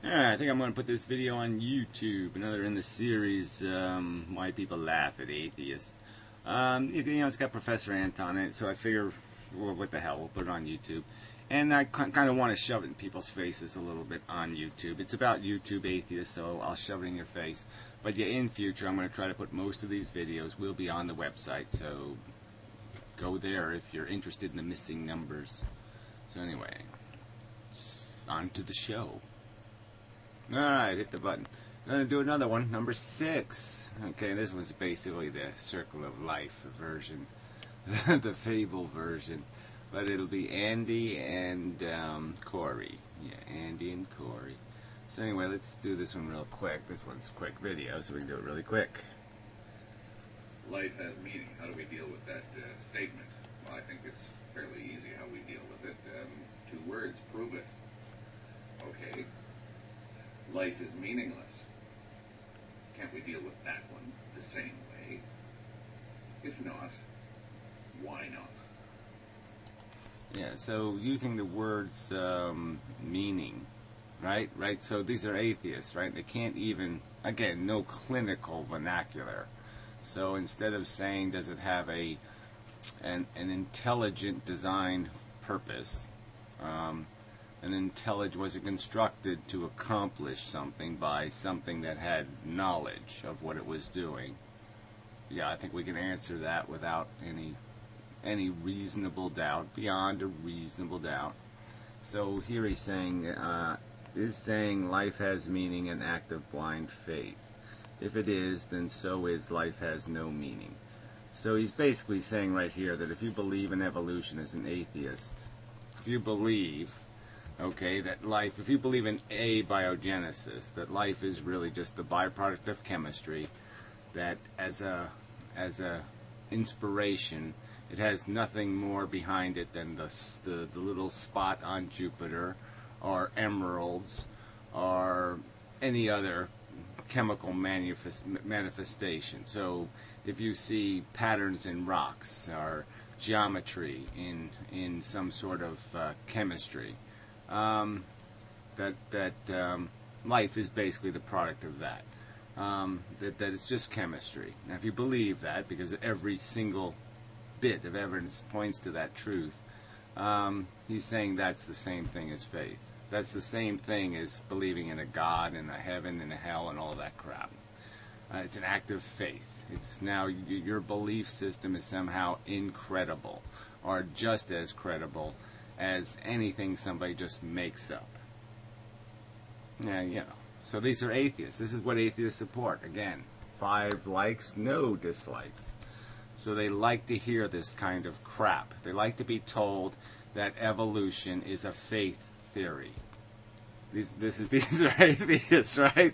Alright, I think I'm going to put this video on YouTube, another in the series, Why People Laugh at Atheists. It's got Professor Ant on it, so I figure, well, what the hell, we'll put it on YouTube. And I kind of want to shove it in people's faces a little bit on YouTube. It's about YouTube atheists, so I'll shove it in your face. But yeah, in future, I'm going to try to put most of these videos will be on the website, so go there if you're interested in the missing numbers. So anyway, on to the show. Alright, hit the button. I'm going to do another one, number 6. Okay, this was basically the Circle of Life version, the Fable version. But it'll be Andy and Corey. Yeah, Andy and Corey. So anyway, let's do this one real quick. This one's a quick video, so we can do it really quick. Life has meaning. How do we deal with that statement? Well, I think it's fairly easy how we deal with it. 2 words prove it. Okay. Life is meaningless. Can't we deal with that one the same way? If not, why not? Yeah, so using the words meaning, right? So these are atheists, right? They can't even, again, no clinical vernacular. So instead of saying, does it have an intelligent design purpose, was it constructed to accomplish something by something that had knowledge of what it was doing? Yeah, I think we can answer that without any reasonable doubt, beyond a reasonable doubt. So here he's saying, life has meaning, an act of blind faith. If it is, then so is life has no meaning. So he's basically saying right here that if you believe in evolution as an atheist, if you believe, okay, that life, if you believe in abiogenesis, that life is really just the byproduct of chemistry, that as a inspiration, it has nothing more behind it than the little spot on Jupiter, or emeralds, or any other chemical manifestation. So if you see patterns in rocks, or geometry in some sort of chemistry, that life is basically the product of that. That it's just chemistry. Now if you believe that, because every single bit of evidence points to that truth, he's saying that's the same thing as faith. That's the same thing as believing in a God and a heaven and a hell and all that crap. It's an act of faith. It's now your belief system is somehow incredible, or just as credible as anything somebody just makes up. Yeah, so these are atheists. This is what atheists support. Again, 5 likes, no dislikes. So they like to hear this kind of crap. They like to be told that evolution is a faith theory. These are atheists, right?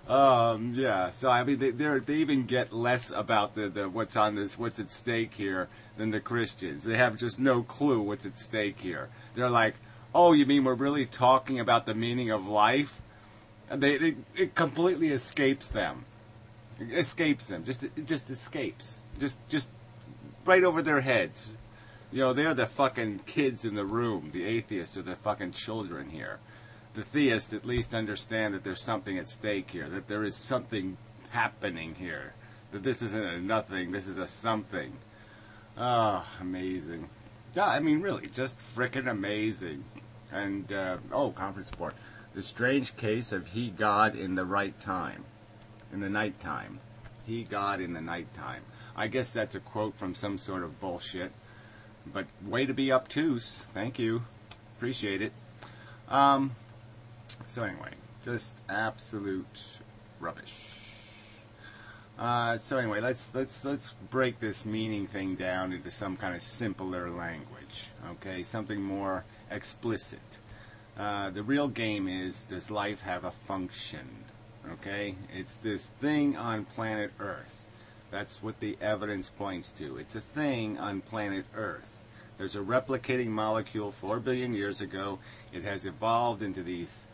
Yeah. So I mean, they even get less about the what's at stake here than the Christians. They have just no clue what's at stake here. They're like, oh, you mean we're really talking about the meaning of life? And it completely escapes them. It escapes them. It just escapes. Just right over their heads. You know, they're the fucking kids in the room. The atheists are the fucking children here. The theists at least understand that there's something at stake here, that there is something happening here, that this isn't a nothing, this is a something. Oh, amazing. Yeah, I mean, really, just frickin' amazing. And, conference report. The strange case of he, God, in the right time. In the nighttime. He, God, in the nighttime. I guess that's a quote from some sort of bullshit. But way to be obtuse. Thank you. Appreciate it. So anyway, just absolute rubbish. So anyway, let's break this meaning thing down into some kind of simpler language. Okay, something more explicit. The real game is, does life have a function? Okay, it's this thing on planet Earth. That's what the evidence points to. It's a thing on planet Earth. There's a replicating molecule 4 billion years ago. It has evolved into these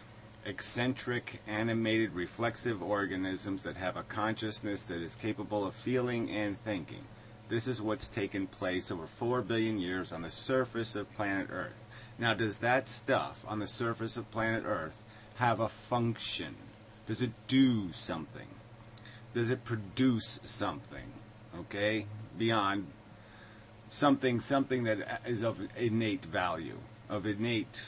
eccentric, animated, reflexive organisms that have a consciousness that is capable of feeling and thinking. This is what's taken place over 4 billion years on the surface of planet Earth. Now, does that stuff on the surface of planet Earth have a function? Does it do something? Does it produce something? Okay? Beyond something that is of innate value, of innate,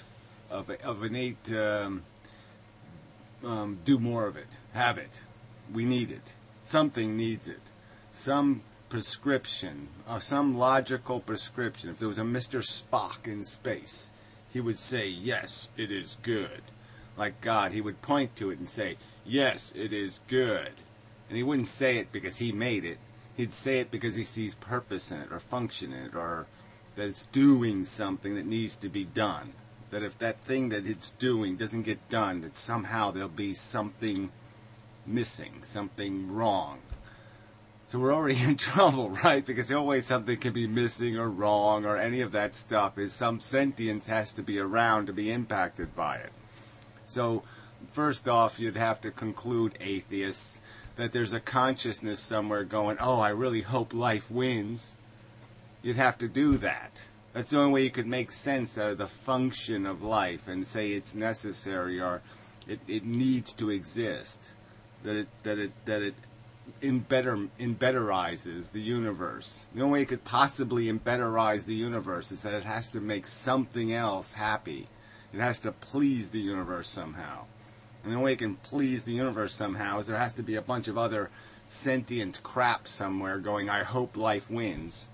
do more of it, have it. We need it. Something needs it. Some prescription, some logical prescription. If there was a Mr. Spock in space, he would say, yes, it is good. Like God, he would point to it and say, yes, it is good. And he wouldn't say it because he made it. He'd say it because he sees purpose in it, or function in it, or that it's doing something that needs to be done. That if that thing that it's doing doesn't get done, that somehow there'll be something missing, something wrong. So we're already in trouble, right? Because the only way something can be missing or wrong or any of that stuff is some sentience has to be around to be impacted by it. So first off, you'd have to conclude, atheists, that there's a consciousness somewhere going, oh, I really hope life wins. You'd have to do that. That's the only way you could make sense out of the function of life and say it's necessary or it needs to exist. That it embetterizes the universe. The only way it could possibly embetterize the universe is that it has to make something else happy. It has to please the universe somehow. And the only way it can please the universe somehow is there has to be a bunch of other sentient crap somewhere going, I hope life wins.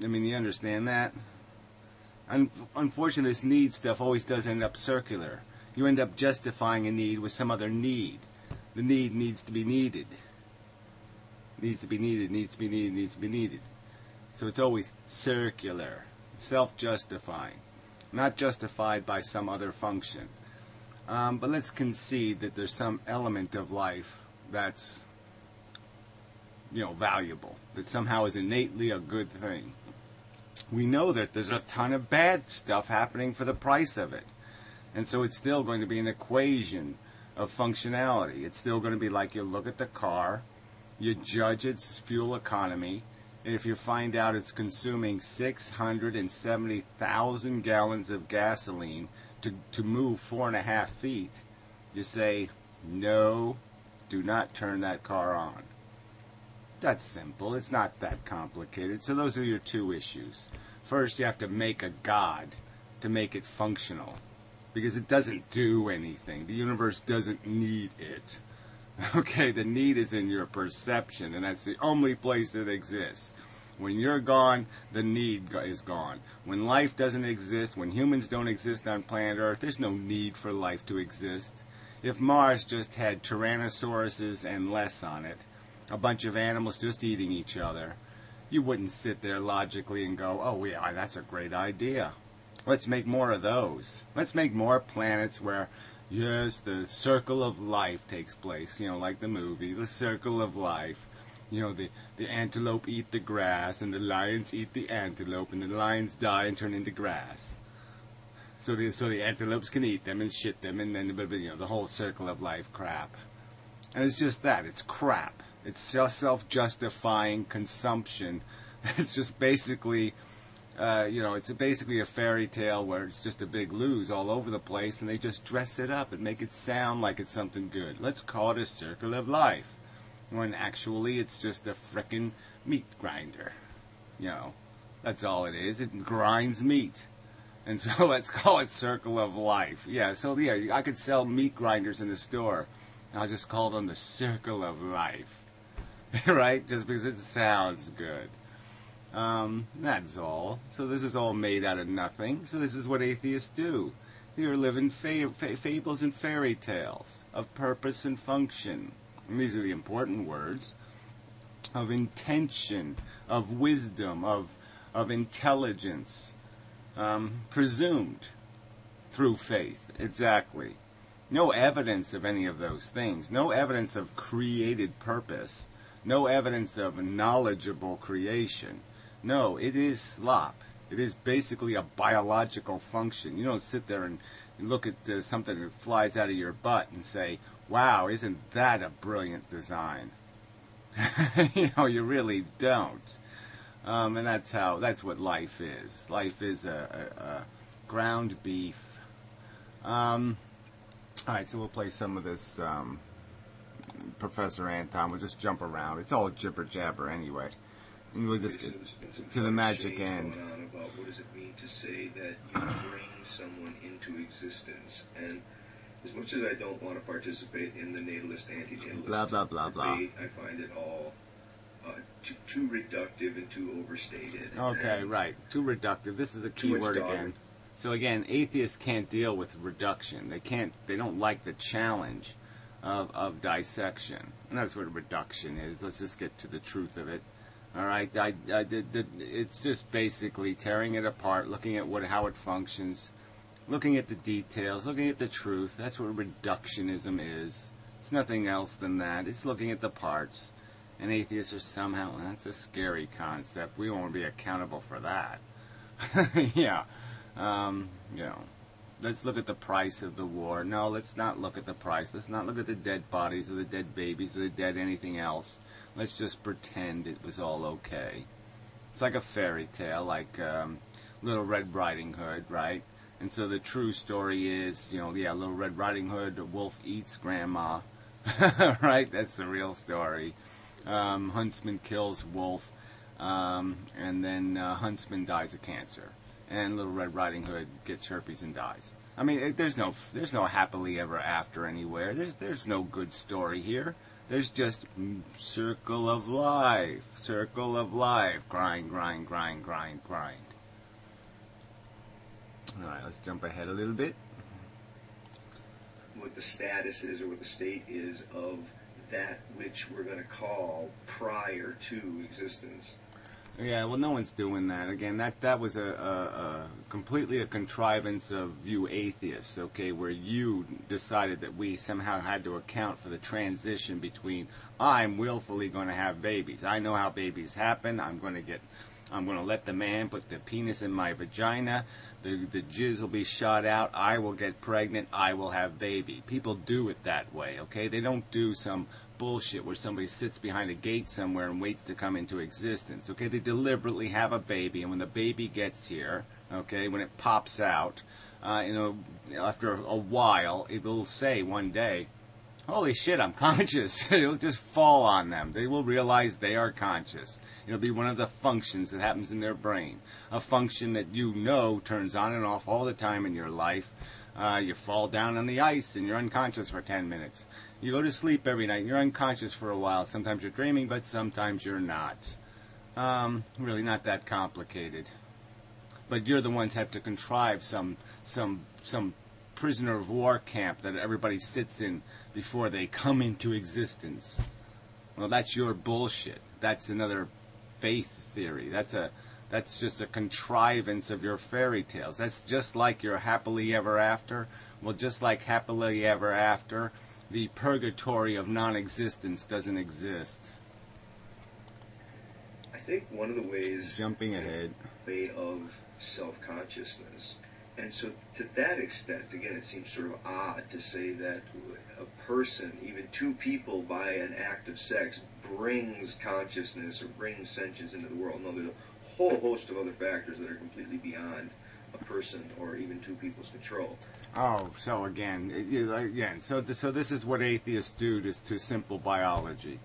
I mean, you understand that? Unfortunately, this need stuff always does end up circular. You end up justifying a need with some other need. The need needs to be needed. Needs to be needed, needs to be needed, needs to be needed. So it's always circular, self-justifying, not justified by some other function. But let's concede that there's some element of life that's, valuable, that somehow is innately a good thing. We know that there's a ton of bad stuff happening for the price of it. And so it's still going to be an equation of functionality. It's still going to be like you look at the car, you judge its fuel economy, and if you find out it's consuming 670,000 gallons of gasoline to move 4.5 feet, you say, no, do not turn that car on. That's simple. It's not that complicated. So those are your two issues. First, you have to make a God to make it functional, because it doesn't do anything. The universe doesn't need it. Okay, the need is in your perception, and that's the only place it exists. When you're gone, the need is gone. When life doesn't exist, when humans don't exist on planet Earth, there's no need for life to exist. If Mars just had tyrannosauruses and less on it, a bunch of animals just eating each other, you wouldn't sit there logically and go, oh yeah, that's a great idea. Let's make more of those. Let's make more planets where, yes, the circle of life takes place, like the movie, the circle of life. The antelope eat the grass, and the lions eat the antelope, and the lions die and turn into grass. So the antelopes can eat them and shit them, and then the whole circle of life crap. And it's just that. It's crap. It's self-justifying consumption. It's just basically, it's basically a fairy tale where it's just a big lose all over the place, and they just dress it up and make it sound like it's something good. Let's call it a circle of life. When actually it's just a frickin' meat grinder. That's all it is. It grinds meat. And so let's call it circle of life. I could sell meat grinders in the store. I'll just call them the circle of life. Right? Just because it sounds good. That's all. So this is all made out of nothing. So this is what atheists do. They are living fables and fairy tales of purpose and function. And these are the important words. Of intention, of wisdom, of intelligence. Presumed through faith. Exactly. No evidence of any of those things. No evidence of created purpose. No evidence of knowledgeable creation. No, it is slop. It is basically a biological function. You don't sit there and look at something that flies out of your butt and say, wow, isn't that a brilliant design? You really don't. And that's what life is. Life is a ground beef, All right, so we'll play some of this Professor Anton. We'll just jump around. It's all jibber jabber anyway. And we'll just get to the magic end. Going on about what does it mean to say that you bring someone into existence? And as much as I don't want to participate in the natalist, anti-natalist Blah, blah, blah, blah. debate, I find it all too reductive and too overstated. Okay, and right. Too reductive. This is a key too much word dogma. again. So again, atheists can't deal with reduction. They don't like the challenge of dissection. And that's what reduction is. Let's just get to the truth of it. All right, it's just basically tearing it apart, looking at how it functions, looking at the details, looking at the truth. That's what reductionism is. It's nothing else than that. It's looking at the parts. And atheists are somehow, that's a scary concept. We don't want to be accountable for that. Yeah. Let's look at the price of the war. No, let's not look at the price. Let's not look at the dead bodies or the dead babies or the dead anything else. Let's just pretend it was all okay. It's like a fairy tale, like Little Red Riding Hood, right? And so the true story is, Little Red Riding Hood, the wolf eats grandma, right? That's the real story. Huntsman kills wolf, and then Huntsman dies of cancer. And Little Red Riding Hood gets herpes and dies. I mean, there's no happily ever after anywhere. There's no good story here. There's just circle of life, grind, grind, grind, grind, grind. All right, let's jump ahead a little bit. What the status is or what the state is of that which we're going to call prior to existence. Yeah, well, no one's doing that. Again, that was a completely a contrivance of you atheists, okay, where you decided that we somehow had to account for the transition between I'm willfully going to have babies. I know how babies happen. I'm going to let the man put the penis in my vagina. The jizz will be shot out. I will get pregnant. I will have baby. People do it that way, okay? They don't do some bullshit where somebody sits behind a gate somewhere and waits to come into existence, okay? They deliberately have a baby, and when the baby gets here, okay, when it pops out, after a while, it will say one day, holy shit, I'm conscious. It'll just fall on them. They will realize they are conscious. It'll be one of the functions that happens in their brain. A function that turns on and off all the time in your life. You fall down on the ice and you're unconscious for 10 minutes. You go to sleep every night and you're unconscious for a while. Sometimes you're dreaming, but sometimes you're not. Really not that complicated. But you're the ones who have to contrive some prisoner of war camp that everybody sits in before they come into existence. Well, that's your bullshit. That's another faith theory. That's just a contrivance of your fairy tales. That's just like your happily ever after. Well, just like happily ever after, the purgatory of non-existence doesn't exist. I think one of the ways Jumping ahead. way of self-consciousness. And so to that extent, again, it seems sort of odd to say that a person, even two people by an act of sex, brings consciousness or brings sentience into the world. No, there's a whole host of other factors that are completely beyond a person or even two people's control. Oh, so again, so this is what atheists do to simple biology.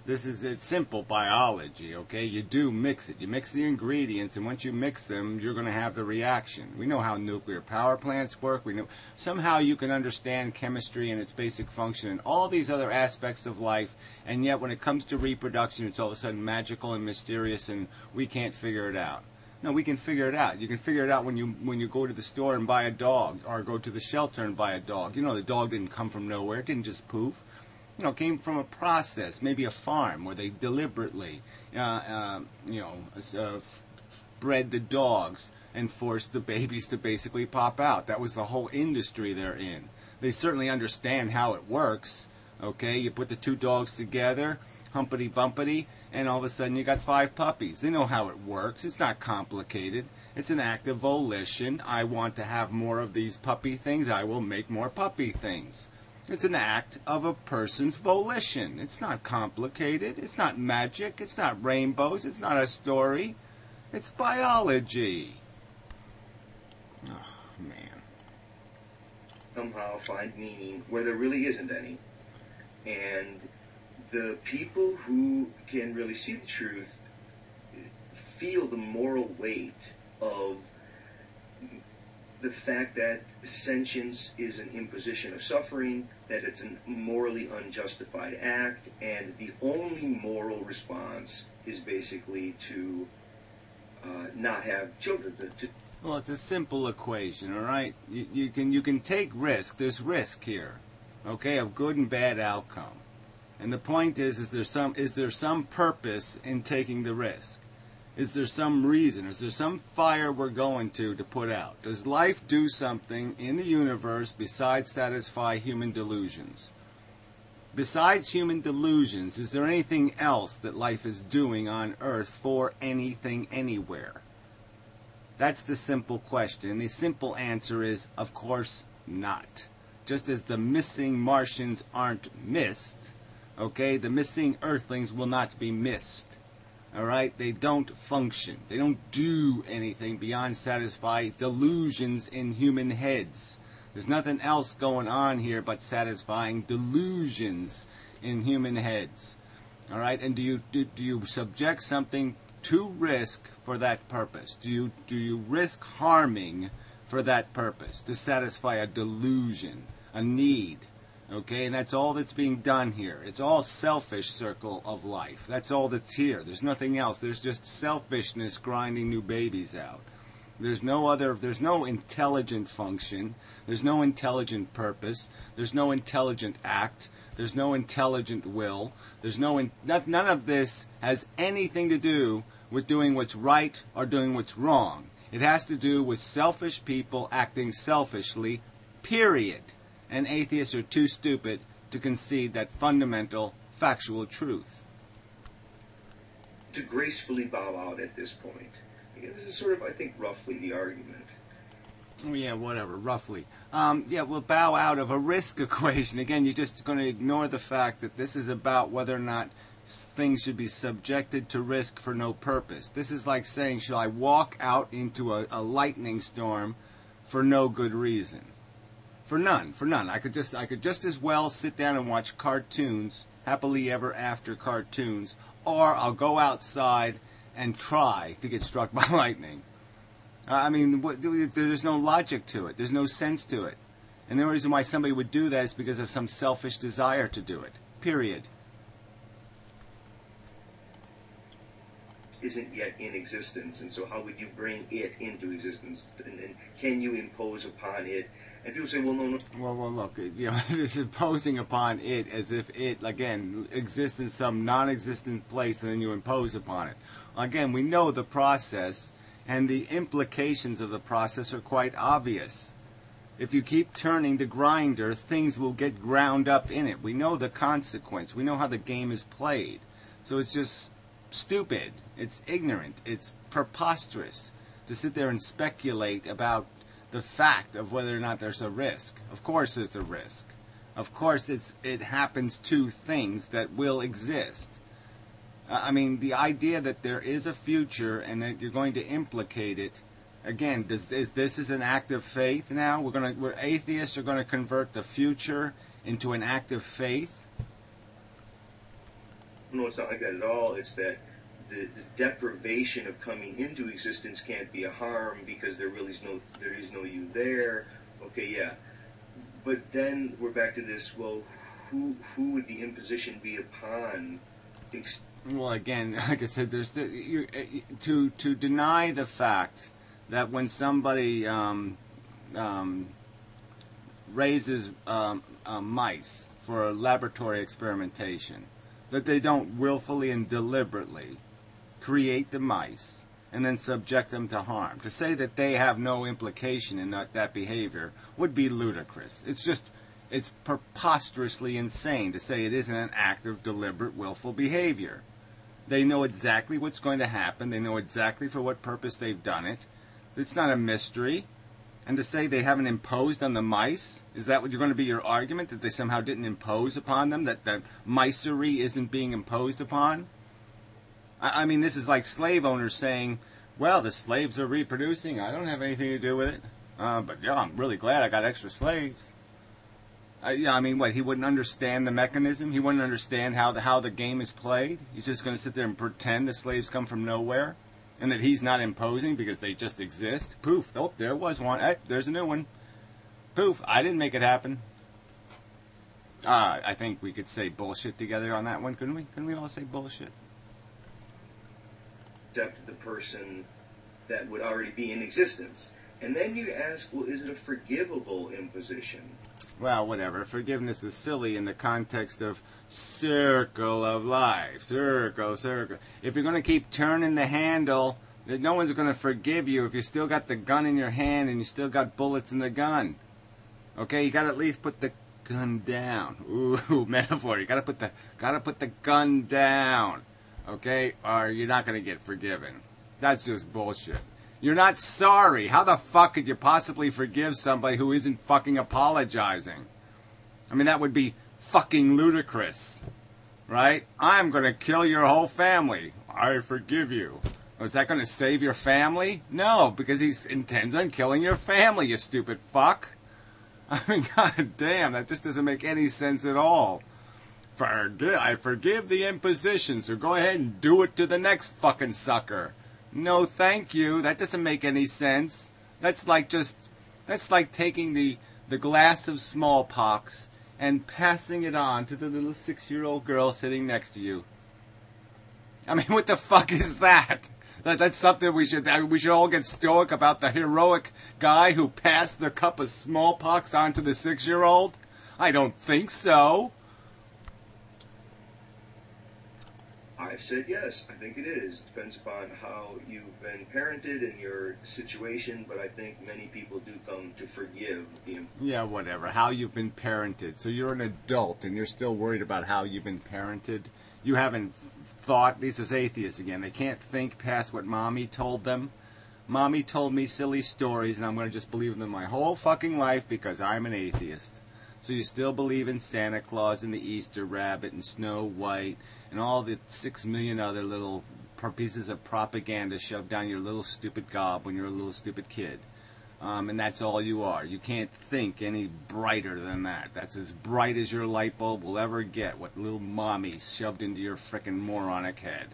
It's simple biology, okay? You do mix it. You mix the ingredients, and once you mix them, you're going to have the reaction. We know how nuclear power plants work. We know somehow you can understand chemistry and its basic function and all these other aspects of life, and yet when it comes to reproduction, it's all of a sudden magical and mysterious, and we can't figure it out. No, we can figure it out. You can figure it out when you go to the store and buy a dog, or go to the shelter and buy a dog. The dog didn't come from nowhere. It didn't just poof. Came from a process, maybe a farm where they deliberately, bred the dogs and forced the babies to basically pop out. That was the whole industry they're in. They certainly understand how it works. Okay, you put the two dogs together, humpity bumpity, and all of a sudden you got 5 puppies. They know how it works. It's not complicated. It's an act of volition. I want to have more of these puppy things. I will make more puppy things. It's an act of a person's volition. It's not complicated. It's not magic. It's not rainbows. It's not a story. It's biology. Oh, man. somehow find meaning where there really isn't any. And the people who can really see the truth feel the moral weight of the fact that sentience is an imposition of suffering, that it's a morally unjustified act, and the only moral response is basically to not have children. Well, it's a simple equation, all right? You can take risk. There's risk here, okay, of good and bad outcome. And the point is there some purpose in taking the risk? Is there some reason? Is there some fire we're going to put out? Does life do something in the universe besides satisfy human delusions? Besides human delusions, is there anything else that life is doing on Earth for anything anywhere? That's the simple question. And the simple answer is, of course, not. Just as the missing Martians aren't missed, okay, the missing Earthlings will not be missed. All right? They don't function. They don't do anything beyond satisfy delusions in human heads. There's nothing else going on here but satisfying delusions in human heads. All right? And do you subject something to risk for that purpose? Do you risk harming for that purpose, to satisfy a delusion, a need? Okay, and that's all that's being done here. It's all selfish circle of life. That's all that's here. There's nothing else. There's just selfishness grinding new babies out. There's no intelligent function. There's no intelligent purpose. There's no intelligent act. There's no intelligent will. None of this has anything to do with doing what's right or doing what's wrong. It has to do with selfish people acting selfishly, period. And atheists are too stupid to concede that fundamental, factual truth. To gracefully bow out at this point. Again, this is sort of, I think, roughly the argument. Oh, yeah, whatever, roughly. We'll bow out of a risk equation. Again, you're just going to ignore the fact that this is about whether or not things should be subjected to risk for no purpose. This is like saying, shall I walk out into a lightning storm for no good reason? For none. I could just as well sit down and watch cartoons, happily ever after cartoons, or I'll go outside and try to get struck by lightning. There's no logic to it. There's no sense to it. And the only reason why somebody would do that is because of some selfish desire to do it. Period. Isn't yet in existence, and so how would you bring it into existence? And can you impose upon it? And people say, well, no. Well, look, this is imposing upon it as if it, again, exists in some non-existent place and then you impose upon it. Again, we know the process, and the implications of the process are quite obvious. If you keep turning the grinder, things will get ground up in it. We know the consequence. We know how the game is played. So it's just stupid. It's ignorant. It's preposterous to sit there and speculate about the fact of whether or not there's a risk. Of course there's a risk. Of course it happens to things that will exist. The idea that there is a future and that you're going to implicate it, again, is this an act of faith now? We're atheists are going to convert the future into an act of faith? No, it's not like that at all. It's that the deprivation of coming into existence can't be a harm because there is no you there. Okay, yeah. But then we're back to this, well, who would the imposition be upon? Well, again, like I said, there's to deny the fact that when somebody raises mice for laboratory experimentation, that they don't willfully and deliberately create the mice and then subject them to harm. To say that they have no implication in that behavior would be ludicrous. It's preposterously insane to say it isn't an act of deliberate, willful behavior. They know exactly what's going to happen. They know exactly for what purpose they've done it. It's not a mystery. And to say they haven't imposed on the mice, is that what you're going to be your argument, that they somehow didn't impose upon them, that misery isn't being imposed upon? This is like slave owners saying, well, the slaves are reproducing. I don't have anything to do with it. But yeah, I'm really glad I got extra slaves. Yeah, I mean, what? He wouldn't understand the mechanism. He wouldn't understand how the game is played. He's just going to sit there and pretend the slaves come from nowhere, and that he's not imposing because they just exist. Poof! Oh, there was one. Hey, there's a new one. Poof! I didn't make it happen. I think we could say bullshit together on that one, couldn't we? Couldn't we all say bullshit? Accept the person that would already be in existence. And then you ask, well, is it a forgivable imposition? Well, whatever. Forgiveness is silly in the context of circle of life. Circle, circle. If you're going to keep turning the handle, then no one's going to forgive you if you still got the gun in your hand and you still got bullets in the gun. Okay, you got to at least put the gun down. Ooh, metaphor. You got to put the gun down. Okay, or you're not going to get forgiven. That's just bullshit. You're not sorry. How the fuck could you possibly forgive somebody who isn't fucking apologizing? I mean, that would be fucking ludicrous, right? I'm going to kill your whole family. I forgive you. Is that going to save your family? No, because he intends on killing your family, you stupid fuck. I mean, god damn, that just doesn't make any sense at all. I forgive the imposition, so go ahead and do it to the next fucking sucker. No, thank you. That doesn't make any sense. That's like taking the glass of smallpox and passing it on to the little 6-year-old girl sitting next to you. I mean, what the fuck is that? That's something we should all get stoic about, the heroic guy who passed the cup of smallpox on to the 6-year-old? I don't think so. I've said yes, I think it is. It depends upon how you've been parented and your situation, but I think many people do come to forgive the... Yeah, whatever. How you've been parented. So you're an adult and you're still worried about how you've been parented. You haven't thought, these are atheists again, they can't think past what mommy told them. Mommy told me silly stories and I'm going to just believe them my whole fucking life because I'm an atheist. So you still believe in Santa Claus and the Easter Rabbit and Snow White and all the 6 million other little pieces of propaganda shoved down your little stupid gob when you're a little stupid kid. And that's all you are. You can't think any brighter than that. That's as bright as your light bulb will ever get, what little mommy shoved into your frickin' moronic head.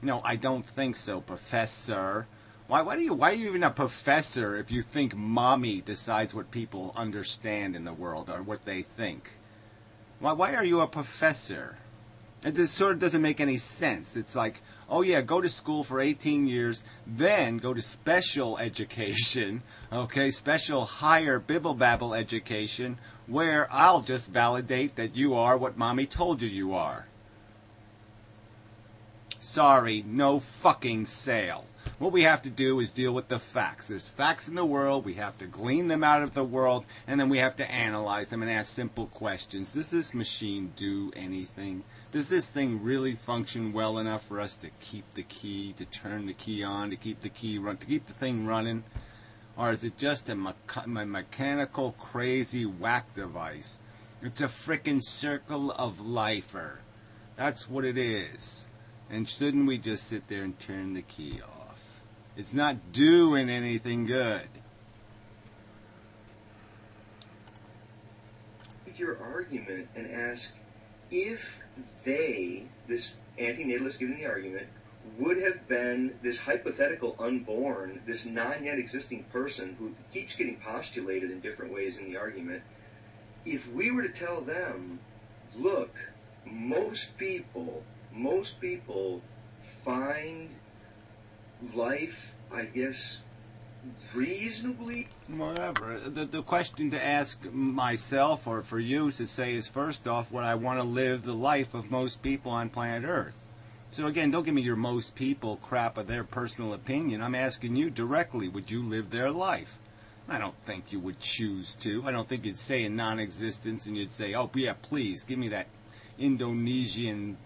No, I don't think so, Professor. Why are you even a professor if you think mommy decides what people understand in the world or what they think? Why are you a professor? It just sort of doesn't make any sense. It's like, oh yeah, go to school for 18 years, then go to special education, okay, special higher bibble-babble education, where I'll just validate that you are what mommy told you are. Sorry, no fucking sale. What we have to do is deal with the facts. There's facts in the world. We have to glean them out of the world, and then we have to analyze them and ask simple questions. Does this machine do anything? Does this thing really function well enough for us to keep the key, to turn the key on, to keep the thing running? Or is it just a mechanical, crazy whack device? It's a frickin' circle of lifer. That's what it is. And shouldn't we just sit there and turn the key off? It's not doing anything good. Your argument and ask if they, this anti-natalist giving the argument, would have been this hypothetical unborn, this non-yet existing person who keeps getting postulated in different ways in the argument, if we were to tell them, look, most people find life, I guess, reasonably... Whatever. The question to ask myself or for you to say is, first off, would I want to live the life of most people on planet Earth? So again, don't give me your most people crap of their personal opinion. I'm asking you directly, would you live their life? I don't think you would choose to. I don't think you'd say in non-existence and you'd say, oh, yeah, please, give me that Indonesian,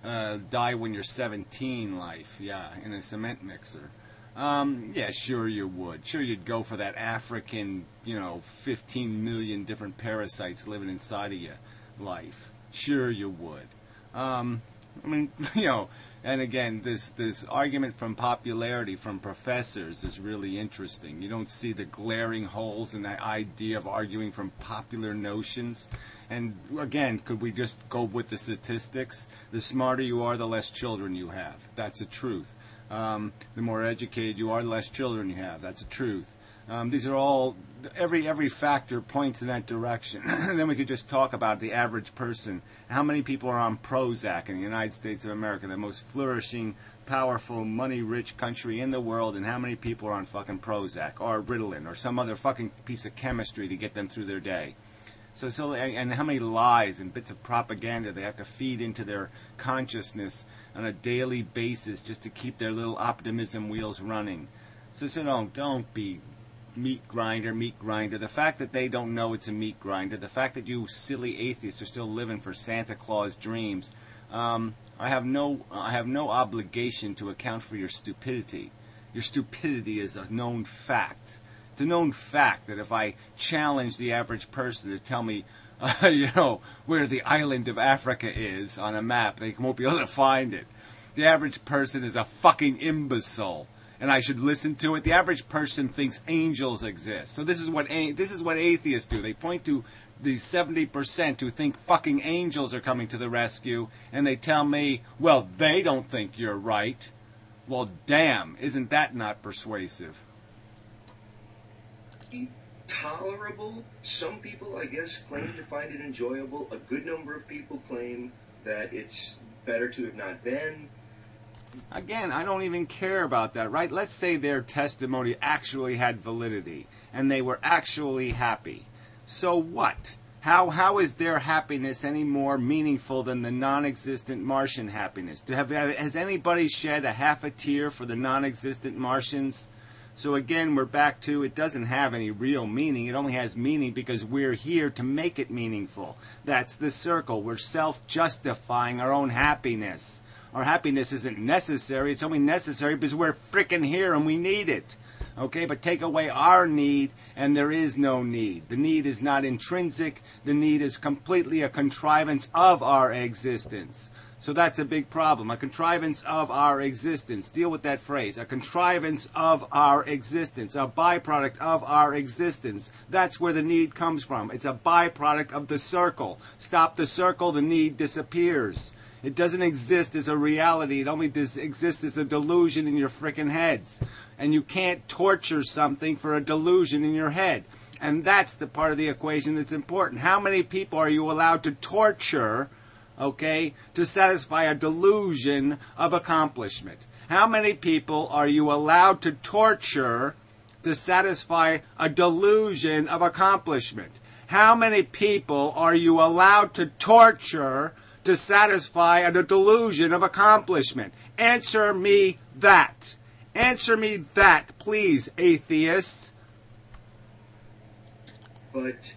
die when you're 17 life, yeah, in a cement mixer. Yeah, sure you would. Sure you'd go for that African, 15 million different parasites living inside of you life. Sure you would. I mean, and again, this argument from popularity from professors is really interesting. You don't see the glaring holes in that idea of arguing from popular notions. And again, could we just go with the statistics? The smarter you are, the less children you have. That's a truth. The more educated you are, the less children you have. That's a truth. These are all, every factor points in that direction. Then we could just talk about the average person. How many people are on Prozac in the United States of America, the most flourishing, powerful, money-rich country in the world, and how many people are on fucking Prozac or Ritalin or some other fucking piece of chemistry to get them through their day? And how many lies and bits of propaganda they have to feed into their consciousness on a daily basis just to keep their little optimism wheels running. So don't be meat grinder. The fact that they don't know it's a meat grinder, the fact that you silly atheists are still living for Santa Claus dreams, I have no obligation to account for your stupidity. Your stupidity is a known fact. It's a known fact that if I challenge the average person to tell me, where the island of Africa is on a map, they won't be able to find it. The average person is a fucking imbecile, and I should listen to it. The average person thinks angels exist. So this is what atheists do. They point to the 70% who think fucking angels are coming to the rescue, and they tell me, well, they don't think you're right. Well, damn, isn't that not persuasive? Tolerable. Some people, I guess, claim to find it enjoyable. A good number of people claim that it's better to have not been. Again, I don't even care about that, right? Let's say their testimony actually had validity and they were actually happy. So what? How is their happiness any more meaningful than the non-existent Martian happiness? Has anybody shed a half a tear for the non-existent Martians? So again, we're back to it doesn't have any real meaning. It only has meaning because we're here to make it meaningful. That's the circle. We're self-justifying our own happiness. Our happiness isn't necessary. It's only necessary because we're frickin' here and we need it. Okay, but take away our need and there is no need. The need is not intrinsic. The need is completely a contrivance of our existence. So that's a big problem. A contrivance of our existence. Deal with that phrase. A contrivance of our existence. A byproduct of our existence. That's where the need comes from. It's a byproduct of the circle. Stop the circle, the need disappears. It doesn't exist as a reality. It only exists as a delusion in your frickin' heads. And you can't torture something for a delusion in your head. And that's the part of the equation that's important. How many people are you allowed to torture, okay, to satisfy a delusion of accomplishment? How many people are you allowed to torture to satisfy a delusion of accomplishment? How many people are you allowed to torture to satisfy a delusion of accomplishment? Answer me that. Answer me that, please, atheists. But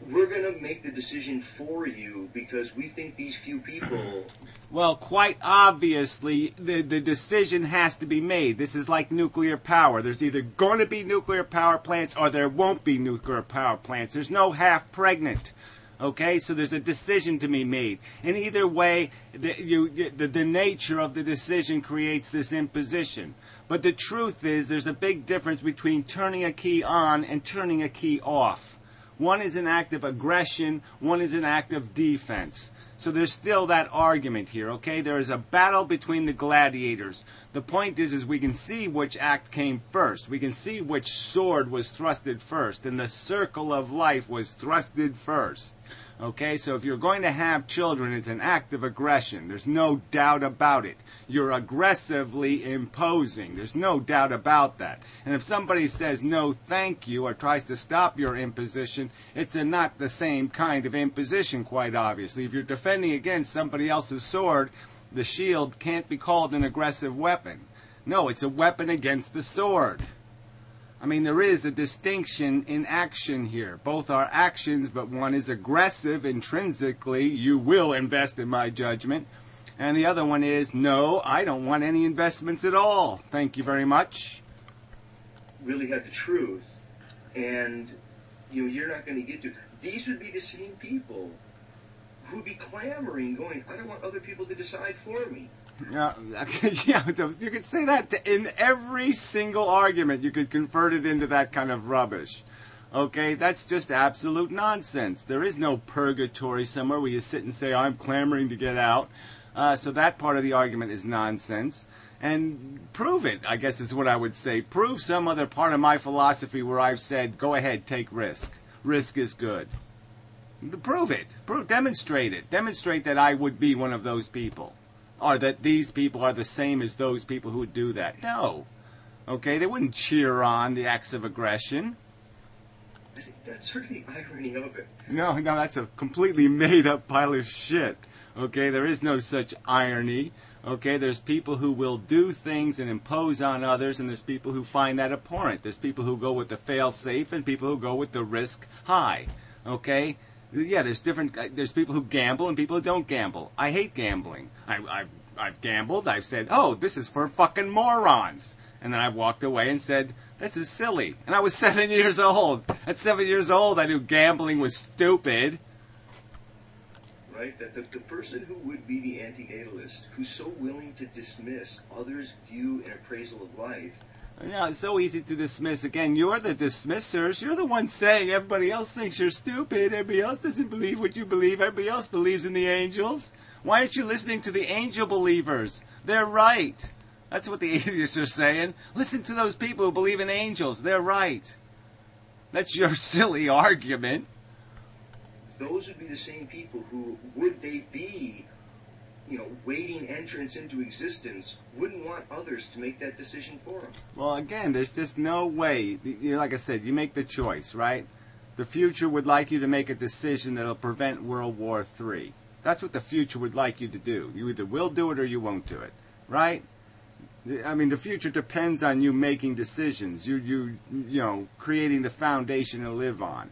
we're going to make the decision for you because we think these few people... Well, quite obviously, the decision has to be made. This is like nuclear power. There's either going to be nuclear power plants or there won't be nuclear power plants. There's no half pregnant. Okay, so there's a decision to be made. And either way, the nature of the decision creates this imposition. But the truth is, there's a big difference between turning a key on and turning a key off. One is an act of aggression, one is an act of defense. So there's still that argument here, okay? There is a battle between the gladiators. The point is we can see which act came first. We can see which sword was thrusted first, and the circle of life was thrusted first. Okay, so if you're going to have children, it's an act of aggression. There's no doubt about it. You're aggressively imposing. There's no doubt about that. And if somebody says no thank you or tries to stop your imposition, it's not the same kind of imposition, quite obviously. If you're defending against somebody else's sword, the shield can't be called an aggressive weapon. No, it's a weapon against the sword. I mean, there is a distinction in action here. Both are actions, but one is aggressive intrinsically. You will invest in my judgment. And the other one is, no, I don't want any investments at all. Thank you very much. Really had the truth. And, you're not going to get to... These would be the same people who'd be clamoring, going, I don't want other people to decide for me. Yeah, you could say that in every single argument. You could convert it into that kind of rubbish. Okay, that's just absolute nonsense. There is no purgatory somewhere where you sit and say, I'm clamoring to get out. So that part of the argument is nonsense. And prove it, I guess is what I would say. Prove some other part of my philosophy where I've said, go ahead, take risk. Risk is good. Prove it. Demonstrate it. Demonstrate that I would be one of those people. Or that these people are the same as those people who would do that. No. Okay, they wouldn't cheer on the acts of aggression. I think that's sort of the irony of it. No, that's a completely made-up pile of shit. Okay, there is no such irony. Okay, there's people who will do things and impose on others, and there's people who find that abhorrent. There's people who go with the fail-safe and people who go with the risk high. Okay? Yeah, there's people who gamble and people who don't gamble. I hate gambling. I've gambled. I've said, oh, this is for fucking morons. And then I've walked away and said, this is silly. And I was 7 years old. At 7 years old, I knew gambling was stupid. Right? That the person who would be the anti-analyst, who's so willing to dismiss others' view and appraisal of life. Yeah, it's so easy to dismiss. Again, you're the dismissers. You're the one saying everybody else thinks you're stupid. Everybody else doesn't believe what you believe. Everybody else believes in the angels. Why aren't you listening to the angel believers? They're right. That's what the atheists are saying. Listen to those people who believe in angels. They're right. That's your silly argument. Those would be the same people who, would they be, waiting entrance into existence, wouldn't want others to make that decision for them. Well, again, there's just no way. Like I said, you make the choice, right? The future would like you to make a decision that will prevent World War III. That's what the future would like you to do. You either will do it or you won't do it, right? I mean, the future depends on you making decisions. You creating the foundation to live on.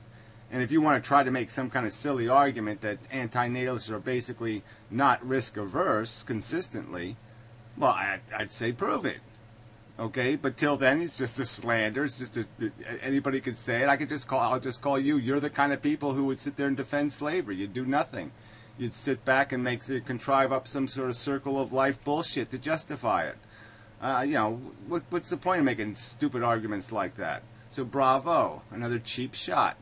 And if you want to try to make some kind of silly argument that anti-natalists are basically not risk-averse consistently, well, I'd say prove it. Okay? But till then, it's just a slander. It's just anybody could say it. I'll just call you. You're the kind of people who would sit there and defend slavery. You'd do nothing. You'd sit back and contrive up some sort of circle of life bullshit to justify it. What's the point of making stupid arguments like that? So bravo. Another cheap shot.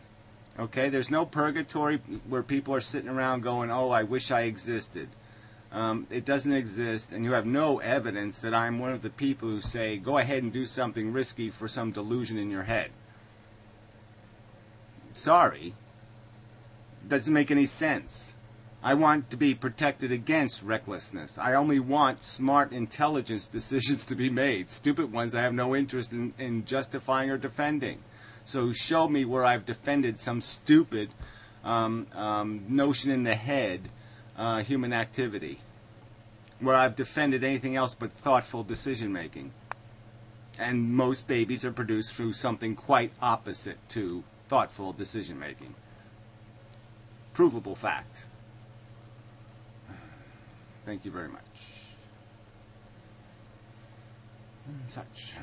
Okay, there's no purgatory where people are sitting around going, oh, I wish I existed. It doesn't exist, and you have no evidence that I'm one of the people who say, go ahead and do something risky for some delusion in your head. Sorry. Doesn't make any sense. I want to be protected against recklessness. I only want smart intelligence decisions to be made. Stupid ones I have no interest in justifying or defending. So show me where I've defended some stupid notion in the head, human activity, where I've defended anything else but thoughtful decision making. And most babies are produced through something quite opposite to thoughtful decision making. Provable fact. Thank you very much. Such.